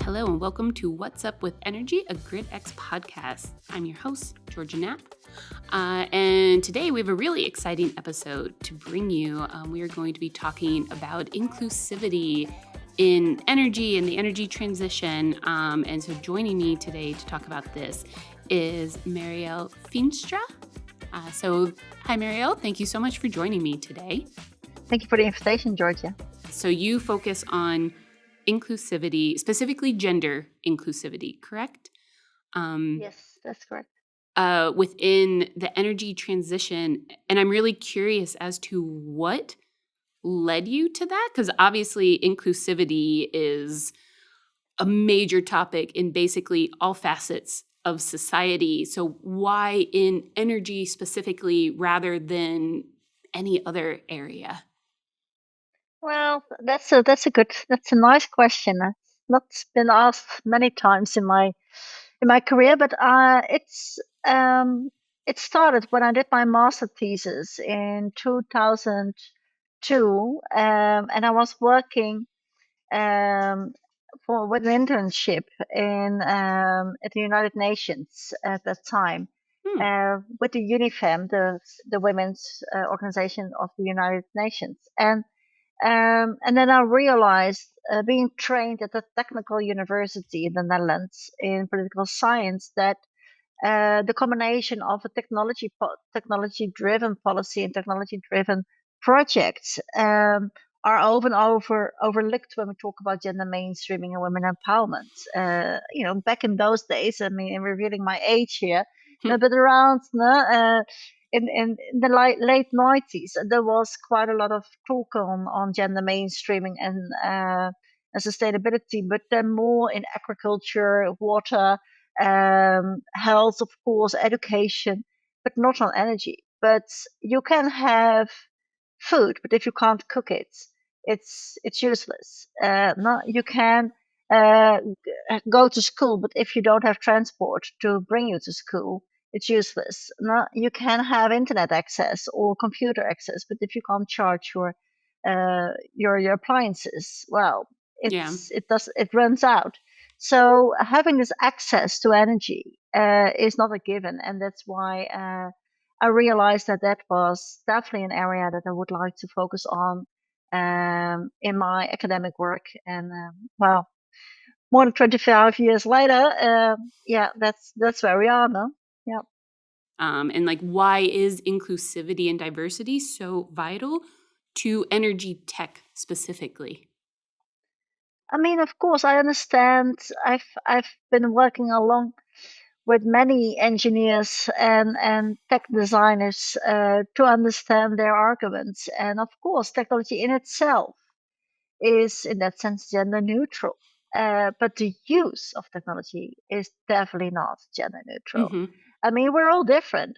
Hello and welcome to What's Up with Energy, a GridX podcast. I'm your host, Georgia Knapp. And today we have a really exciting episode to bring you. We are going to be talking about inclusivity in energy and the energy transition. And so joining me today to talk about this is Marielle Feenstra. Hi, Marielle. Thank you so much for joining me today. Thank you for the invitation, Georgia. So you focus on inclusivity, specifically gender inclusivity, correct? Yes, that's correct. Within the energy transition. And I'm really curious as to what led you to that, because obviously inclusivity is a major topic in basically all facets of society. So why in energy specifically rather than any other area? Well, that's a nice question. It's not been asked many times in my career, but it started when I did my master thesis in 2002, and I was working um, with an internship in at the United Nations at that time. Hmm. With the UNIFEM, the women's organization of the United Nations, and then I realized, being trained at the Technical University in the Netherlands in political science, that the combination of a technology-driven policy and technology-driven projects are often overlooked when we talk about gender mainstreaming and women empowerment. Back in those days, I mean, I'm revealing my age here, but around in the late 90s, there was quite a lot of talk on gender mainstreaming and sustainability, but then more in agriculture, water, health, of course, education, but not on energy. But you can have food, but if you can't cook it, it's useless. No, you can go to school, but if you don't have transport to bring you to school, it's useless. No, you can have internet access or computer access, but if you can't charge your appliances, well, Yeah. it runs out. So having this access to energy is not a given, and that's why I realized that was definitely an area that I would like to focus on in my academic work. And well, more than 25 years later, yeah, that's where we are now. Yeah. And like, why is inclusivity and diversity so vital to energy tech specifically? I mean, of course, I understand. I've been working along with many engineers and tech designers to understand their arguments. And of course, technology in itself is, in that sense, gender neutral. But the use of technology is definitely not gender neutral. Mm-hmm. I mean, we're all different,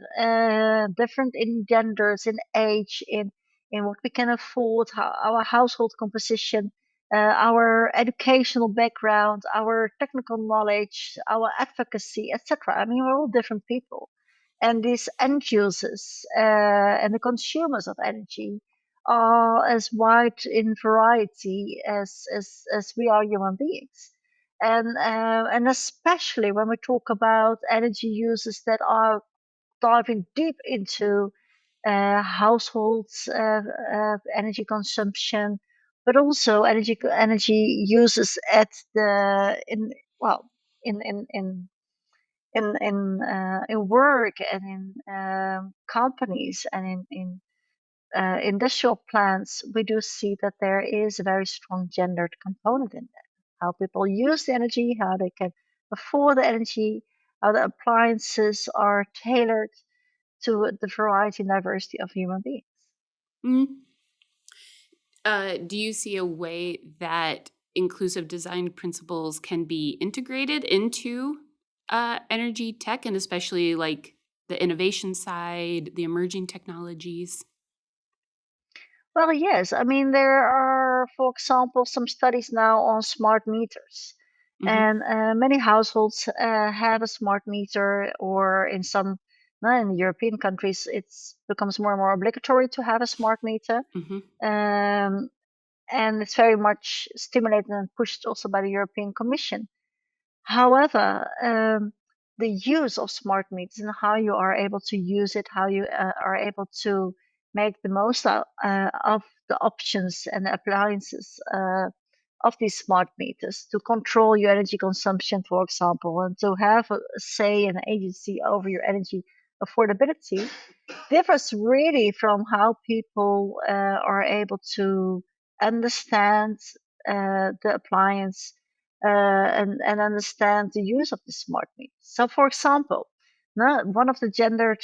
different in genders, in age, in what we can afford, our household composition, our educational background, our technical knowledge, our advocacy, etc. I mean, we're all different people, and these end users and the consumers of energy are as wide in variety as we are human beings, and especially when we talk about energy users that are diving deep into households energy consumption, but also energy users at the in well in work and in companies and in industrial plants. We do see that there is a very strong gendered component in that. How people use the energy, how they can afford the energy, how the appliances are tailored to the variety and diversity of human beings. Mm-hmm. Do you see a way that inclusive design principles can be integrated into energy tech, and especially like the innovation side, the emerging technologies? Well, yes. I mean, there are, for example, some studies now on smart meters. Mm-hmm. And many households have a smart meter, or in some, in European countries, it becomes more and more obligatory to have a smart meter. Mm-hmm. Um, and it's very much stimulated and pushed also by the European Commission. However, the use of smart meters and how you are able to use it, how you are able to make the most of the options and the appliances of these smart meters to control your energy consumption, for example, and to have a say and agency over your energy affordability differs really from how people are able to understand the appliance and understand the use of the smart meters. So, for example, one of the gender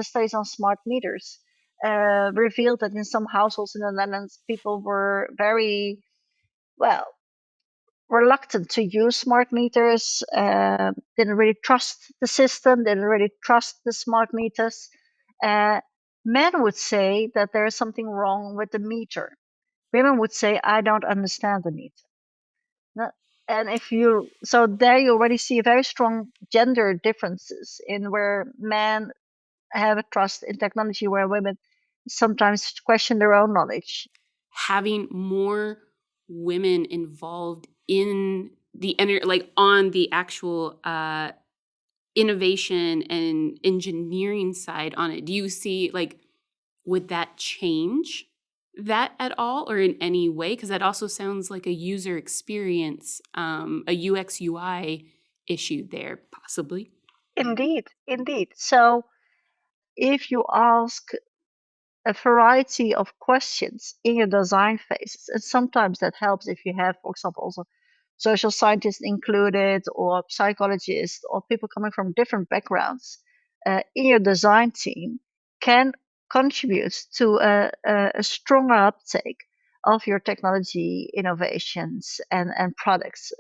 studies on smart meters revealed that in some households in the Netherlands, people were very well reluctant to use smart meters, didn't really trust the system, didn't really trust the smart meters. Uh, Men would say that there is something wrong with the meter. Women would say, I don't understand the meter. No- And if you, so there you already see very strong gender differences in where men have a trust in technology, where women sometimes question their own knowledge. Having more women involved in the like on the actual innovation and engineering side on it, do you see, like, would that change that at all or in any way? Because that also sounds like a user experience, a UX UI issue there, possibly. Indeed, indeed. So if you ask a variety of questions in your design phases. And sometimes that helps if you have, for example, also social scientists included, or psychologists, or people coming from different backgrounds in your design team can contribute to a stronger uptake of your technology innovations and products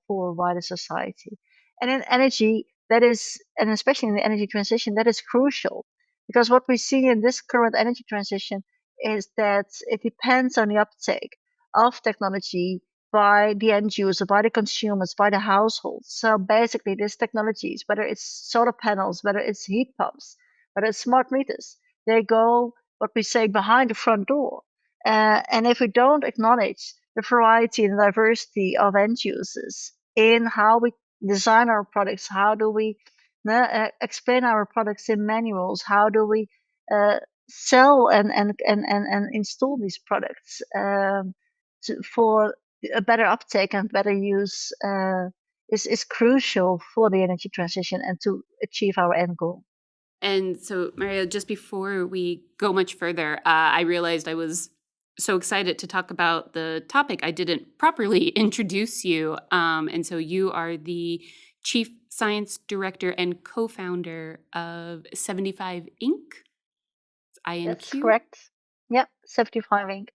for wider society. And in energy, that is, and especially in the energy transition, that is crucial because what we see in this current energy transition is that it depends on the uptake of technology by the end user, by the consumers, by the households. So basically, these technologies, whether it's solar panels, whether it's heat pumps, whether it's smart meters, they go what we say behind the front door. And if we don't acknowledge the variety and diversity of end users in how we design our products, how do we explain our products in manuals, how do we sell and install these products for a better uptake and better use is crucial for the energy transition and to achieve our end goal. And so, Mario, just before we go much further, I realized I was so excited to talk about the topic. I didn't properly introduce you. And so, you are the Chief Science Director and co founder of 75 Inc. That's INQ. correct. Yeah, 75 ink.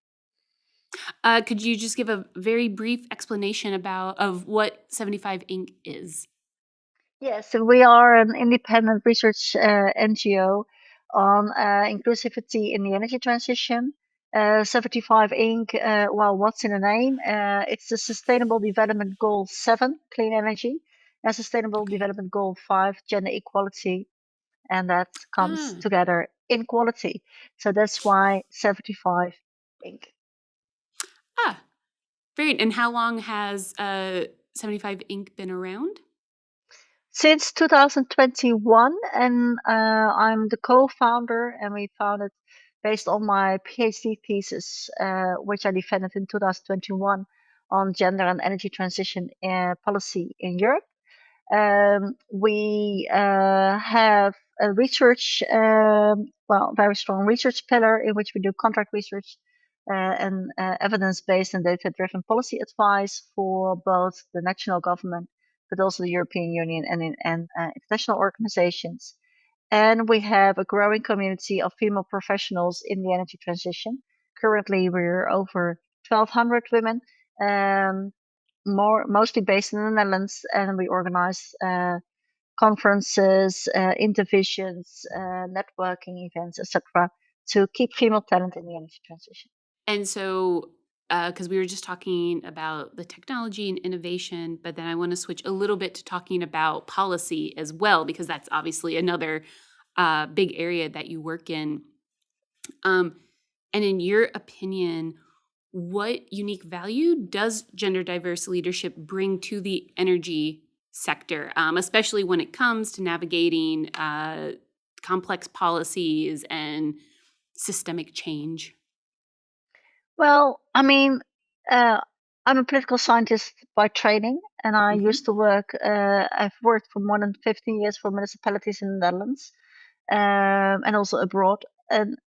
Could you just give a very brief explanation of what 75 Inc. is? Yes, so we are an independent research NGO on inclusivity in the energy transition. 75 Inc., well, what's in the name? It's the Sustainable Development Goal 7, clean energy, and Sustainable Okay. Development Goal 5, gender equality, and that comes Ah, together in quality. So that's why 75 Inc. ah, very. And how long has 75 Inc. been around? Since 2021, and I'm the co-founder, and we founded based on my PhD thesis, which I defended in 2021 on gender and energy transition policy in Europe. We have a research, well, very strong research pillar in which we do contract research and evidence-based and data-driven policy advice for both the national government, but also the European Union and international organizations. And we have a growing community of female professionals in the energy transition. Currently, we're over 1,200 women. Mostly based in the Netherlands, and we organize conferences, intervisions, networking events, etc., to keep female talent in the energy transition. And so, because we were just talking about the technology and innovation, but then I want to switch a little bit to talking about policy as well, because that's obviously another big area that you work in. And in your opinion, what unique value does gender diverse leadership bring to the energy sector, especially when it comes to navigating complex policies and systemic change? Well, I mean, uh, I'm a political scientist by training, and I used Hmm. to work. I've worked for more than 15 years for municipalities in the Netherlands, and also abroad. And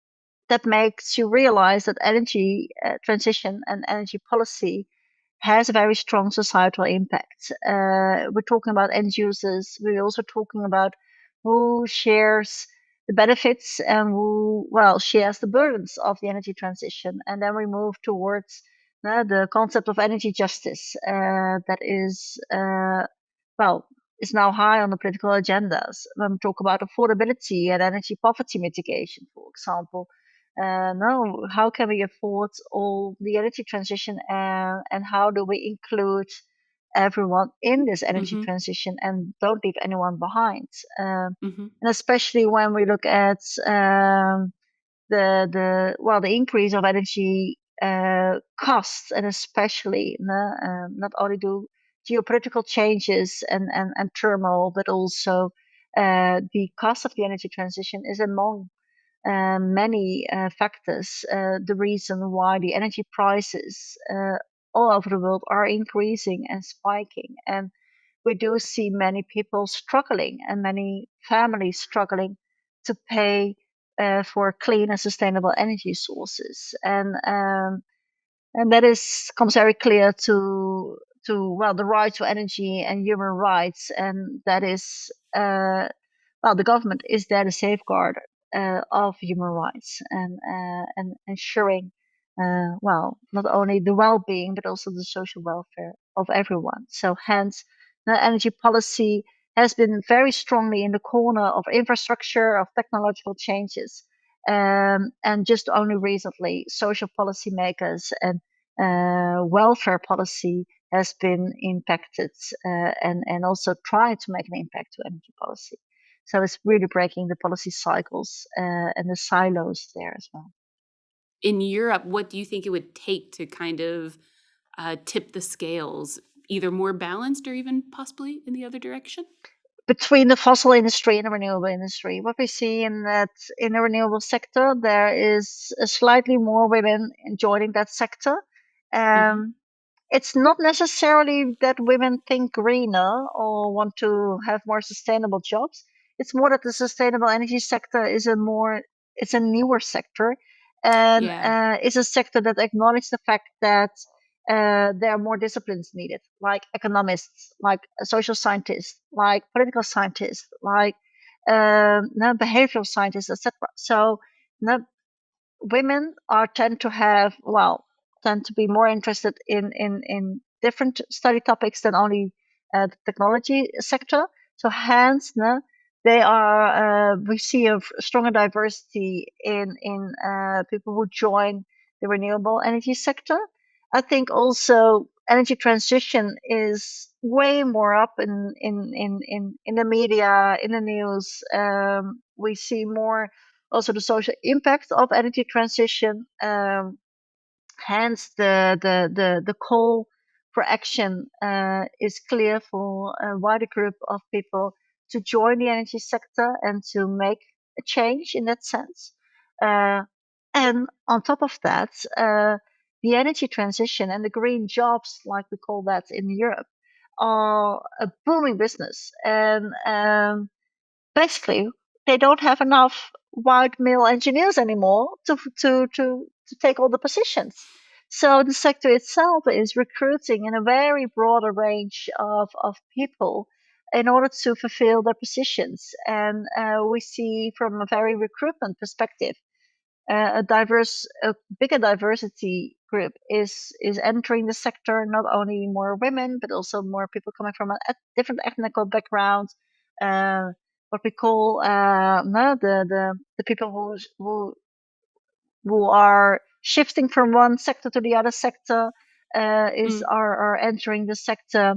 that makes you realize that energy transition and energy policy has a very strong societal impact. We're talking about end users. We're also talking about who shares the benefits and who, well, shares the burdens of the energy transition. And then we move towards the concept of energy justice that is, well, is now high on the political agendas. When we talk about affordability and energy poverty mitigation, for example, no, how can we afford all the energy transition, and how do we include everyone in this energy Hmm. transition and don't leave anyone behind? Hmm. And especially when we look at the increase of energy costs, and especially not only do geopolitical changes and turmoil, but also the cost of the energy transition is among many factors, the reason why the energy prices all over the world are increasing and spiking. And we do see many people struggling and many families struggling to pay for clean and sustainable energy sources. And that is comes very clear to well, the right to energy and human rights, and that is well, the government is there to safeguard of human rights and ensuring well, not only the well-being but also the social welfare of everyone. So hence, the energy policy has been very strongly in the corner of infrastructure, of technological changes, and just only recently, social policymakers and welfare policy has been impacted, and also trying to make an impact to energy policy. So it's really breaking the policy cycles and the silos there as well. In Europe, what do you think it would take to kind of tip the scales, either more balanced or even possibly in the other direction? Between the fossil industry and the renewable industry, what we see in that in the renewable sector, there is slightly more women joining that sector. Hmm. Um, it's not necessarily that women think greener or want to have more sustainable jobs. It's more that the sustainable energy sector is it's a newer sector, and Yeah. Mm. are entering the sector.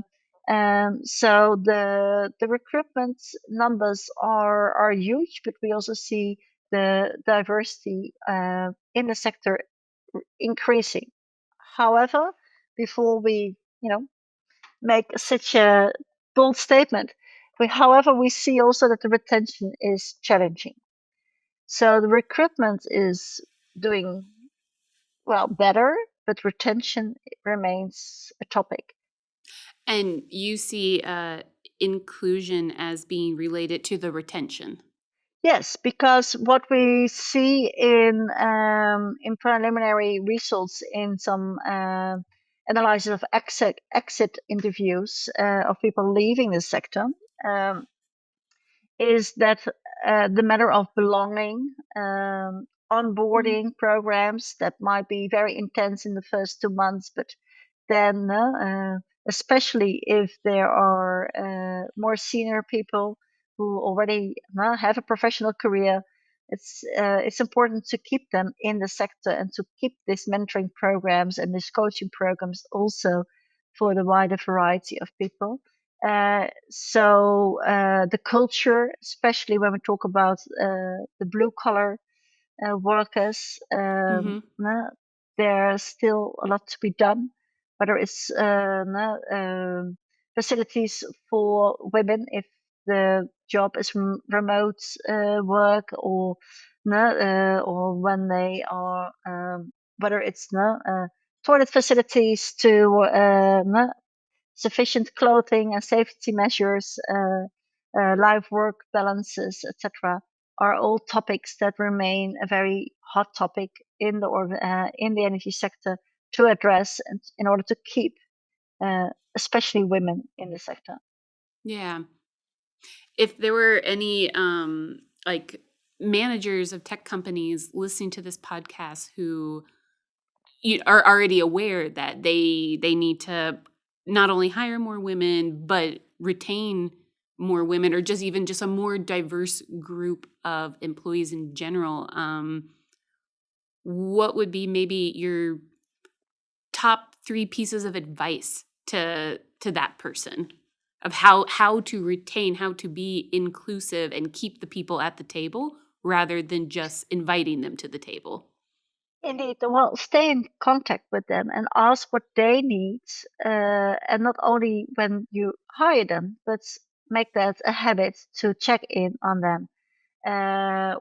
So the recruitment numbers are huge, but we also see the diversity in the sector increasing. However, before we, make such a bold statement, however, we see also that the retention is challenging. So the recruitment is doing well better, but retention remains a topic. And you see inclusion as being related to the retention. Yes, because what we see in preliminary results in some analysis of exit interviews of people leaving the sector um, is that the matter of belonging, Mhm. onboarding programs that might be very intense in the first 2 months, but then, especially if there are more senior people who already have a professional career, it's important to keep them in the sector and to keep these mentoring programs and these coaching programs also for the wider variety of people. So the culture, especially when we talk about the blue collar workers, Mhm. there's still a lot to be done. Whether it's facilities for women if the job is remote work, or when they are whether it's toilet facilities to sufficient clothing and safety measures, life work balances, etc., are all topics that remain a very hot topic in the energy sector to address and in order to keep especially women in the sector. Yeah. If there were any like managers of tech companies listening to this podcast who are already aware that they need to not only hire more women but retain more women, or just even just a more diverse group of employees in general, what would be maybe your top 3 pieces of advice to that person of how to retain, how to be inclusive and keep the people at the table rather than just inviting them to the table? Indeed, well, stay in contact with them and ask what they need, and not only when you hire them, but make that a habit to check in on them,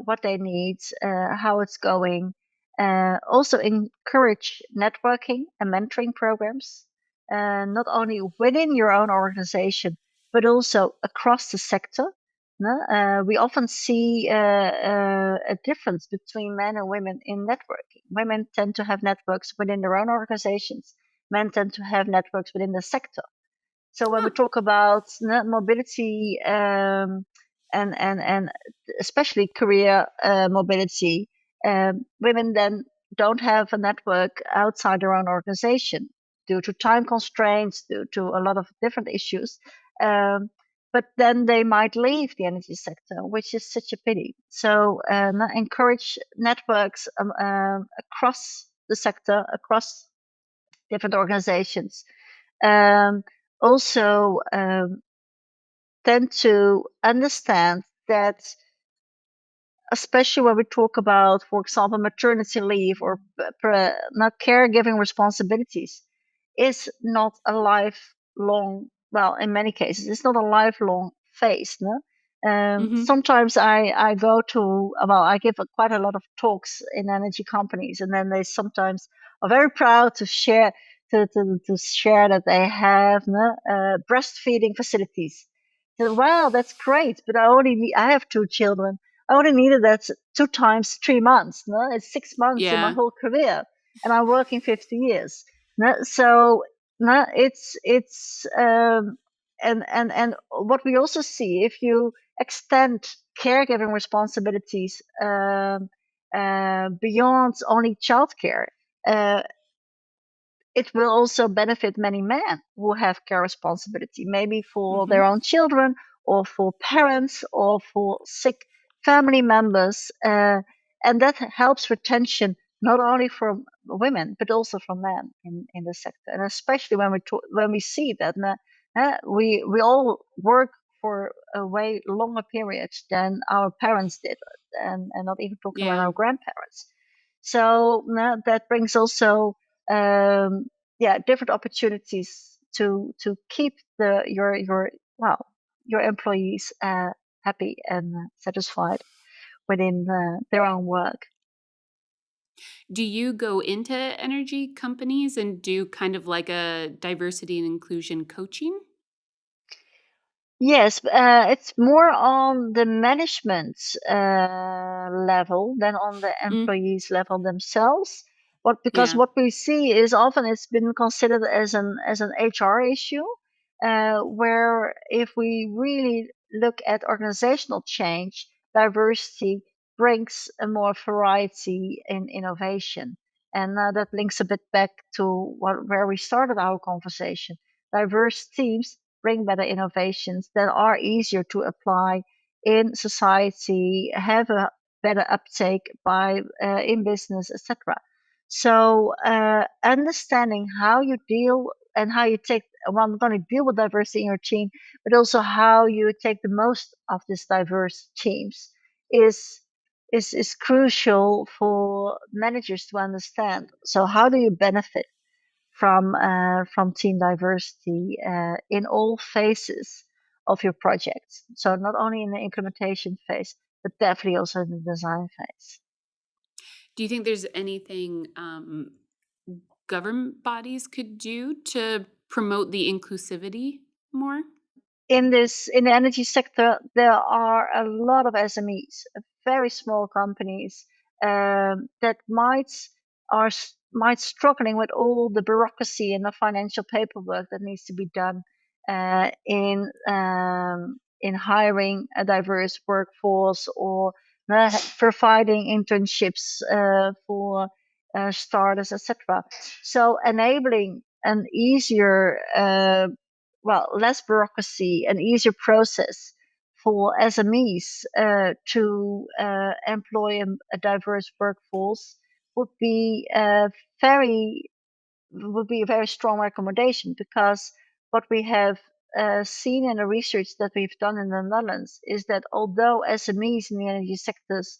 what they need, how it's going. Also, encourage networking and mentoring programs, not only within your own organization, but also across the sector. We often see a difference between men and women in networking. Women tend to have networks within their own organizations, men tend to have networks within the sector. So when we Huh. talk about mobility, and especially career mobility, women then don't have a network outside their own organization due to time constraints, due to a lot of different issues. Um, but then they might leave the energy sector, which is such a pity. So encourage networks across the sector, across different organizations. Um, Also, tend to understand that, especially when we talk about, for example, maternity leave or not caregiving responsibilities, is not a lifelong, well, in many cases, it's not a lifelong phase. No? Mhm. Sometimes I go to, well, I give quite a lot of talks in energy companies, and then they sometimes are very proud to share to share that they have breastfeeding facilities. So, wow, that's great, but I have 2 children. I only needed that 2 times 3 months. No? It's 6 months in my Yeah. whole career, and I'm working 50 years. No? So no, it's and what we also see, if you extend caregiving responsibilities beyond only childcare, uh, it will also benefit many men who have care responsibility, maybe for their Mhm. own children or for parents or for sick family members. And that helps retention not only from women, but also from men in the sector. And especially when we see that we all work for a way longer period than our parents did, and not even talking about Yeah. our grandparents. So that brings also um, yeah, different opportunities to keep your well your employees happy and satisfied within their own work. Do you go into energy companies and do kind of like a diversity and inclusion coaching? Yes, it's more on the management level than on the Mm, employees level themselves. What Because yeah. what we see is often it's been considered as an HR issue, where if we really look at organizational change, diversity brings a more variety in innovation, and that links a bit back to where we started our conversation. Diverse teams bring better innovations that are easier to apply in society, have a better uptake by in business, etc. So understanding how you deal and how you take well, not only deal with diversity in your team, but also how you take the most of these diverse teams is is crucial for managers to understand. So how do you benefit from team diversity in all phases of your project. So not only in the implementation phase, but definitely also in the design phase. Do you think there's anything government bodies could do to promote the inclusivity more? In the energy sector, there are a lot of SMEs, very small companies that might struggling with all the bureaucracy and the financial paperwork that needs to be done in hiring a diverse workforce or providing internships for starters, etc. So enabling an easier less bureaucracy, an easier process for SMEs to employ a diverse workforce would be very would be a very strong recommendation, because what we have seen in the research that we've done in the Netherlands is that although SMEs in the energy sectors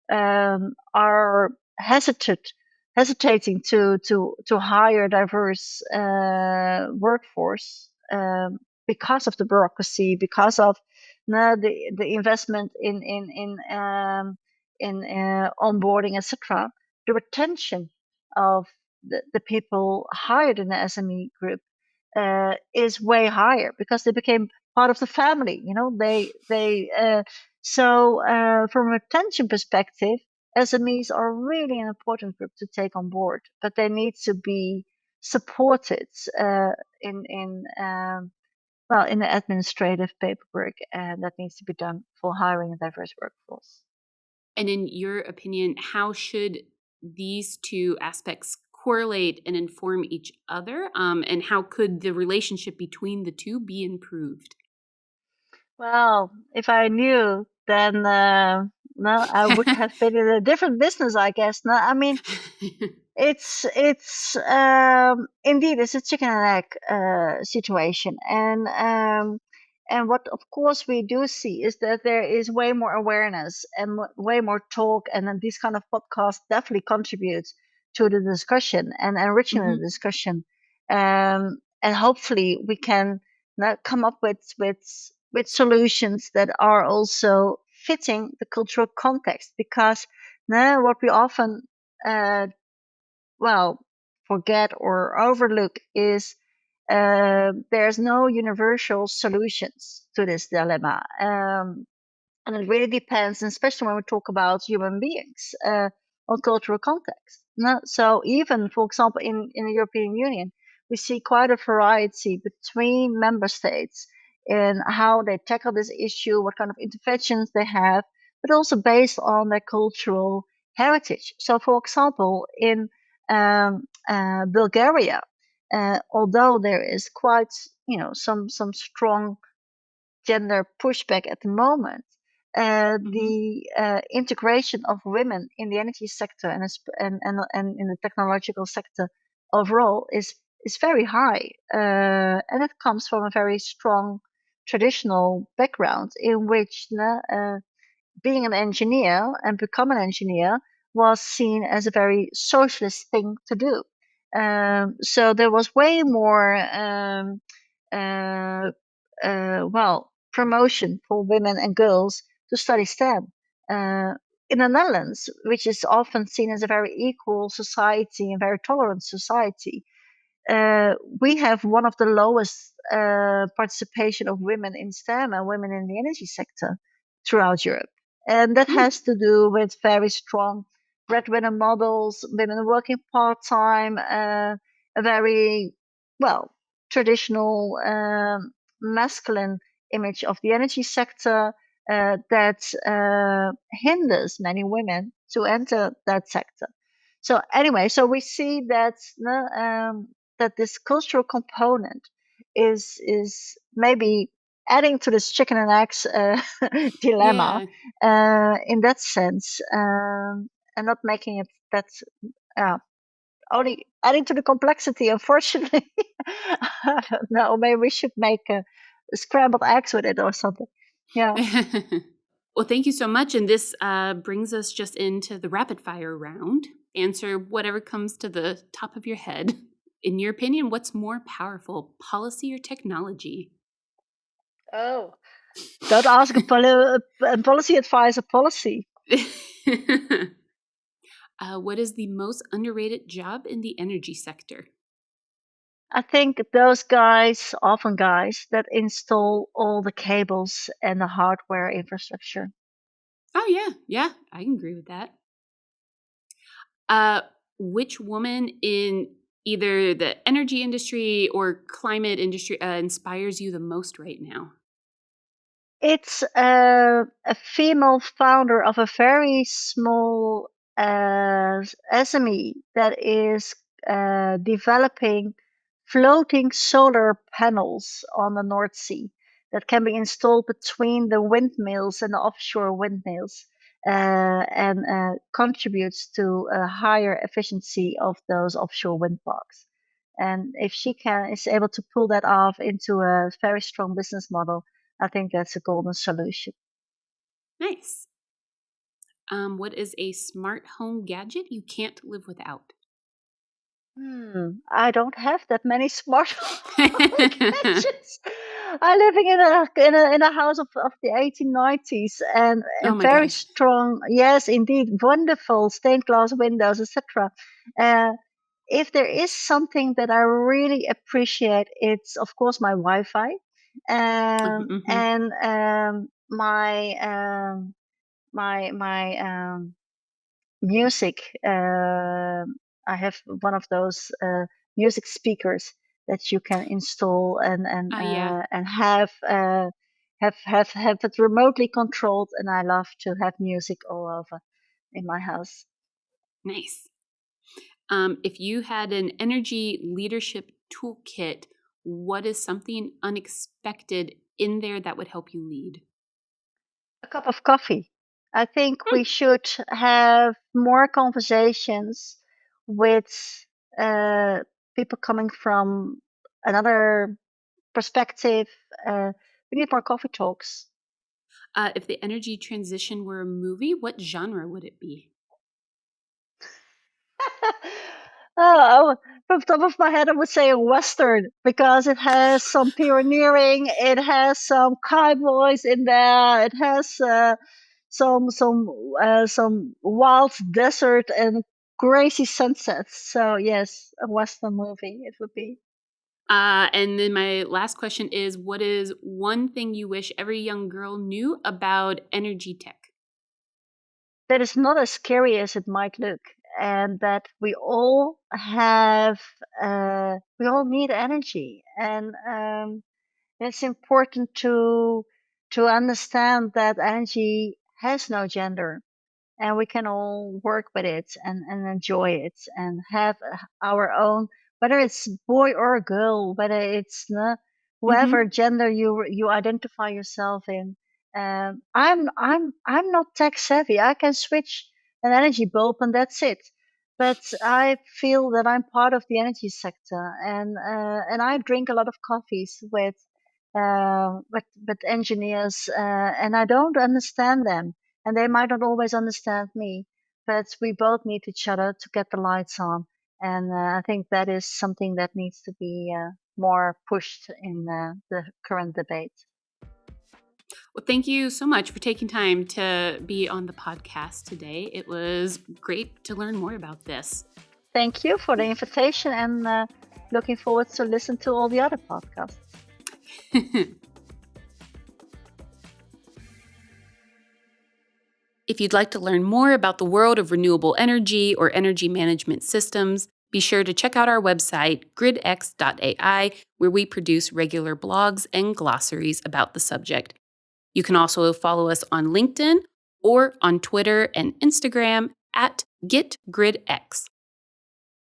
are hesitating to hire a diverse workforce because of the bureaucracy, because of the investment in onboarding, etc. The retention of the people hired in the SME group is way higher because they became part of the family. You know, from a retention perspective, SMEs are really an important group to take on board, but they need to be supported in in the administrative paperwork that needs to be done for hiring a diverse workforce. And in your opinion, how should these two aspects correlate and inform each other? And how could the relationship between the two be improved? Well, if I knew, then no, I would have been in a different business, I guess. No, I mean, it's indeed it's a chicken and egg situation, and what of course we do see is that there is way more awareness and way more talk, and then these kind of podcasts definitely contribute to the discussion and enriching the Mhm. discussion, and hopefully we can come up with solutions that are also fitting the cultural context, because what we often uh, well forget or overlook is there's no universal solutions to this dilemma. And it really depends, and especially when we talk about human beings, on cultural context. So even, for example, in the European Union, we see quite a variety between member states in how they tackle this issue, what kind of interventions they have, but also based on their cultural heritage. So, for example, in Bulgaria, although there is quite, some strong gender pushback at the moment, Mhm. the integration of women in the energy sector and in the technological sector overall is very high, and it comes from a very strong traditional background in which being an engineer and become an engineer was seen as a very socialist thing to do. So there was way more uh, promotion for women and girls to study STEM. Uh, in the Netherlands, which is often seen as a very equal society and very tolerant society, uh, we have one of the lowest participation of women in STEM and women in the energy sector throughout Europe. And that Hmm. has to do with very strong breadwinner models, women working part time, a very, well, traditional masculine image of the energy sector that hinders many women to enter that sector. So anyway, so we see that that this cultural component is maybe adding to this chicken and eggs dilemma Yeah. in that sense, and not making it that uh, only adding to the complexity. Unfortunately, I don't know. Maybe we should make scrambled eggs with it or something. Yeah. Well, thank you so much. And this brings us just into the rapid fire round. Answer whatever comes to the top of your head. In your opinion, what's more powerful, policy or technology? Oh, don't ask a policy advisor policy. What is the most underrated job in the energy sector? I think those guys, often guys, that install all the cables and the hardware infrastructure. Oh, yeah. Yeah, I can agree with that. Uh, which woman in either the energy industry or climate industry inspires you the most right now? It's a female founder of a very small SME that is developing floating solar panels on the North Sea that can be installed between the windmills and the offshore windmills and contributes to a higher efficiency of those offshore wind parks. And if she can is able to pull that off into a very strong business model, I think that's a golden solution. Nice. What is a smart home gadget you can't live without? I don't have that many smart home gadgets. I'm living in a house of the 1890s and a Oh my very gosh. strong, yes, indeed, wonderful stained glass windows, etc. Uh, if there is something that I really appreciate, it's of course my Wi-Fi, Mm-hmm. and my music. I have one of those music speakers that you can install Yeah. and have it remotely controlled. And I love to have music all over in my house. Nice. If you had an energy leadership toolkit, what is something unexpected in there that would help you lead? A cup of coffee. I think Hmm. we should have more conversations with uh, people coming from another perspective. We need more coffee talks. If the energy transition were a movie, what genre would it be? Oh, from the top of my head, I would say a western because it has some pioneering, it has some cowboys in there, it has some wild desert and crazy sunsets. So yes, a western movie it would be. And then my last question is, what is one thing you wish every young girl knew about energy tech? That is not as scary as it might look, and that we all need energy, and it's important to understand that energy has no gender and we can all work with it and enjoy it and have our own, whether it's boy or girl, whether it's whoever Hmm. gender you identify yourself in. I'm not tech savvy. I can switch an energy bulb and that's it. But I feel that I'm part of the energy sector, and I drink a lot of coffees with engineers, and I don't understand them and they might not always understand me, but we both need each other to get the lights on. And I think that is something that needs to be more pushed in the current debate. Well, thank you so much for taking time to be on the podcast today. It was great to learn more about this. Thank you for the invitation, and looking forward to listen to all the other podcasts. If you'd like to learn more about the world of renewable energy or energy management systems, be sure to check out our website, gridx.ai, where we produce regular blogs and glossaries about the subject. You can also follow us on LinkedIn or on Twitter and Instagram at GetGridX.